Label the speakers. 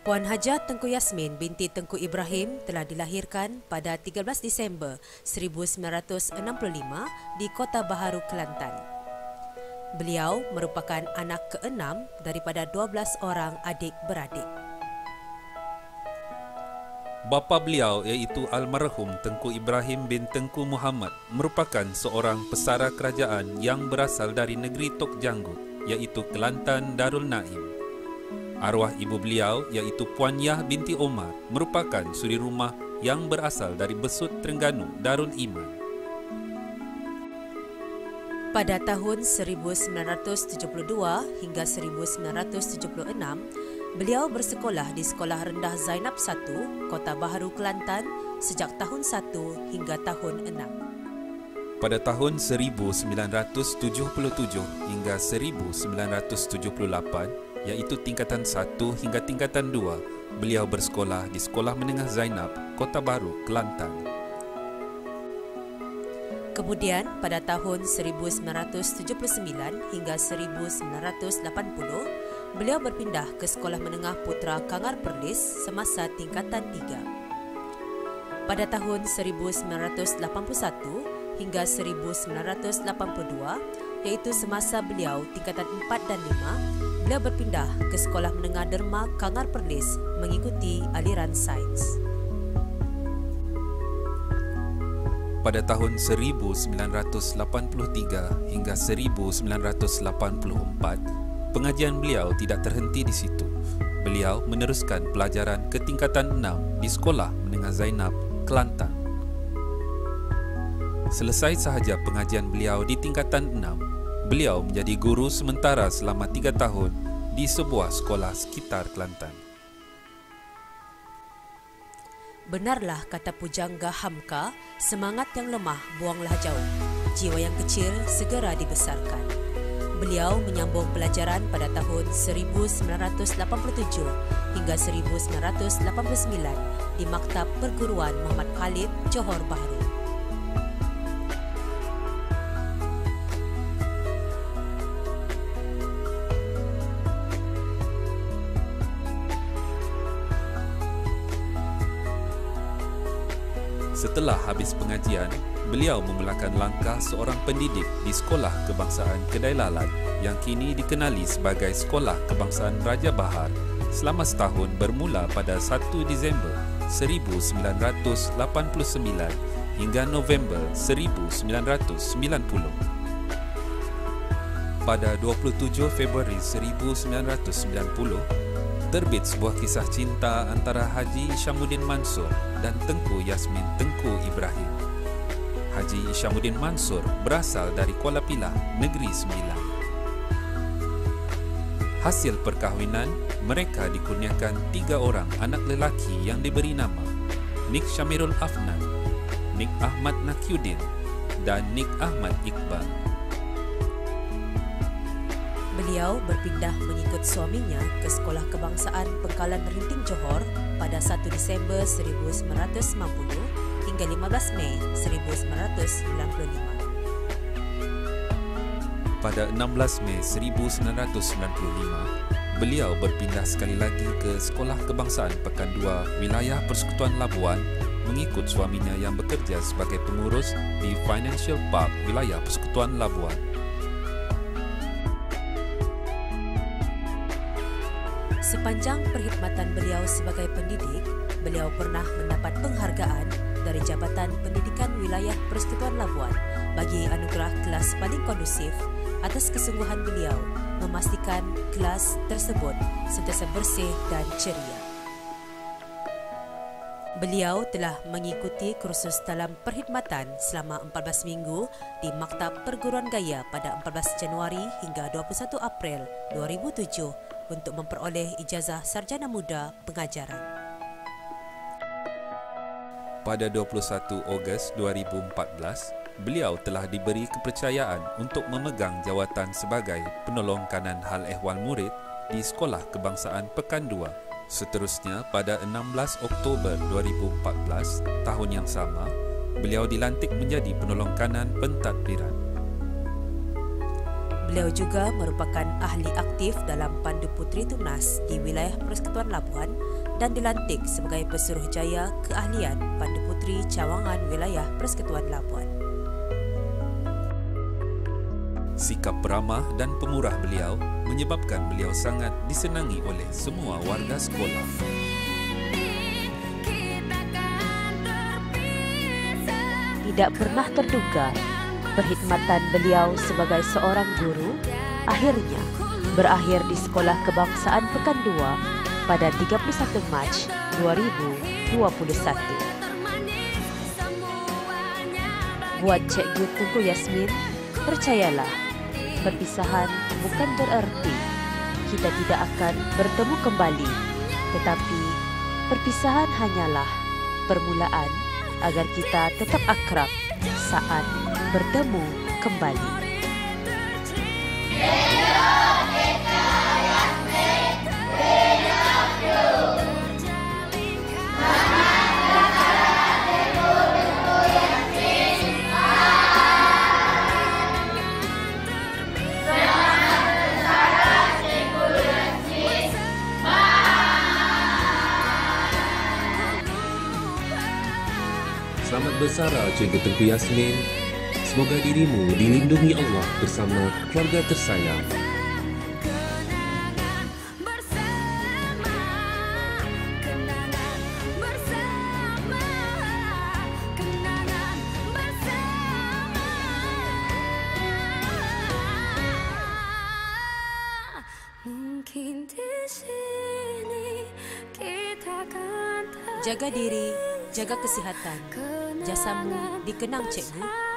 Speaker 1: Puan Hajah Tengku Yasmin binti Tengku Ibrahim telah dilahirkan pada 13 Disember 1965 di Kota Baharu, Kelantan. Beliau merupakan anak keenam daripada 12 orang adik-beradik.
Speaker 2: Bapa beliau iaitu almarhum Tengku Ibrahim bin Tengku Muhammad merupakan seorang pesara kerajaan yang berasal dari negeri Tok Janggut iaitu Kelantan Darul Naim. Arwah ibu beliau iaitu Puan Yah binti Omar merupakan suri rumah yang berasal dari Besut Terengganu Darul Iman.
Speaker 1: Pada tahun 1972 hingga 1976, beliau bersekolah di Sekolah Rendah Zainab I, Kota Baharu, Kelantan sejak tahun 1 hingga tahun 6.
Speaker 2: Pada tahun 1977 hingga 1978, iaitu tingkatan 1 hingga tingkatan 2, beliau bersekolah di Sekolah Menengah Zainab, Kota Baru, Kelantan.
Speaker 1: Kemudian pada tahun 1979 hingga 1980, beliau berpindah ke Sekolah Menengah Putra Kangar Perlis semasa tingkatan 3. Pada tahun 1981 hingga 1982, iaitu semasa beliau tingkatan 4 dan 5, beliau berpindah ke Sekolah Menengah Derma Kangar Perlis mengikuti aliran sains.
Speaker 2: Pada tahun 1983 hingga 1984, pengajian beliau tidak terhenti di situ. Beliau meneruskan pelajaran ke tingkatan 6 di Sekolah Menengah Zainab, Kelantan. Selesai sahaja pengajian beliau di tingkatan 6, beliau menjadi guru sementara selama 3 tahun di sebuah sekolah sekitar Kelantan.
Speaker 1: Benarlah kata pujangga Hamka, semangat yang lemah buanglah jauh, jiwa yang kecil segera dibesarkan. Beliau menyambung pelajaran pada tahun 1987 hingga 1989 di Maktab Perguruan Muhammad Khalid, Johor Bahru.
Speaker 2: Setelah habis pengajian, beliau memulakan langkah seorang pendidik di Sekolah Kebangsaan Kedai Lalat yang kini dikenali sebagai Sekolah Kebangsaan Raja Bahar selama setahun bermula pada 1 Disember 1989 hingga November 1990. Pada 27 Februari 1990, terbit sebuah kisah cinta antara Haji Isyamuddin Mansur dan Tengku Yasmin Tengku Ibrahim. Haji Isyamuddin Mansur berasal dari Kuala Pilah, Negeri Sembilan. Hasil perkahwinan, mereka dikurniakan 3 orang anak lelaki yang diberi nama Nik Syamirul Afnan, Nik Ahmad Nakyuddin dan Nik Ahmad Iqbal.
Speaker 1: Beliau berpindah mengikut suaminya ke Sekolah Kebangsaan Pengkalan Rinting Johor pada 1 Disember 1990 hingga 15 Mei 1995.
Speaker 2: Pada 16 Mei 1995, beliau berpindah sekali lagi ke Sekolah Kebangsaan Pekan 2 Wilayah Persekutuan Labuan mengikut suaminya yang bekerja sebagai pengurus di Financial Park Wilayah Persekutuan Labuan.
Speaker 1: Sepanjang perkhidmatan beliau sebagai pendidik, beliau pernah mendapat penghargaan dari Jabatan Pendidikan Wilayah Persekutuan Labuan bagi anugerah kelas paling kondusif atas kesungguhan beliau memastikan kelas tersebut sentiasa bersih dan ceria. Beliau telah mengikuti kursus dalam perkhidmatan selama 14 minggu di Maktab Perguruan Gaya pada 14 Januari hingga 21 April 2007 untuk memperoleh ijazah sarjana muda pengajaran.
Speaker 2: Pada 21 Ogos 2014, beliau telah diberi kepercayaan untuk memegang jawatan sebagai penolong kanan hal ehwal murid di Sekolah Kebangsaan Pekan 2. Seterusnya, pada 16 Oktober 2014, tahun yang sama, beliau dilantik menjadi penolong kanan pentadbiran.
Speaker 1: Beliau juga merupakan ahli aktif dalam Pandu Puteri Tunas di wilayah Persekutuan Labuan dan dilantik sebagai Pesuruhjaya Keahlian Pandu Puteri Cawangan Wilayah Persekutuan Labuan.
Speaker 2: Sikap ramah dan pemurah beliau menyebabkan beliau sangat disenangi oleh semua warga sekolah.
Speaker 1: Tidak pernah terduga perkhidmatan beliau sebagai seorang guru akhirnya berakhir di Sekolah Kebangsaan Pekan 2 pada 31 Mac 2021. Buat Cikgu Tunku Yasmin, percayalah, perpisahan bukan bererti kita tidak akan bertemu kembali, tetapi perpisahan hanyalah permulaan agar kita tetap akrab saat bertemu kembali.
Speaker 3: Selamat bersara Cikgu Tengku Yasmin. Semoga dirimu dilindungi Allah bersama keluarga tersayang.
Speaker 1: Jaga diri, jaga kesihatan. Jasamu dikenang, Cikgu.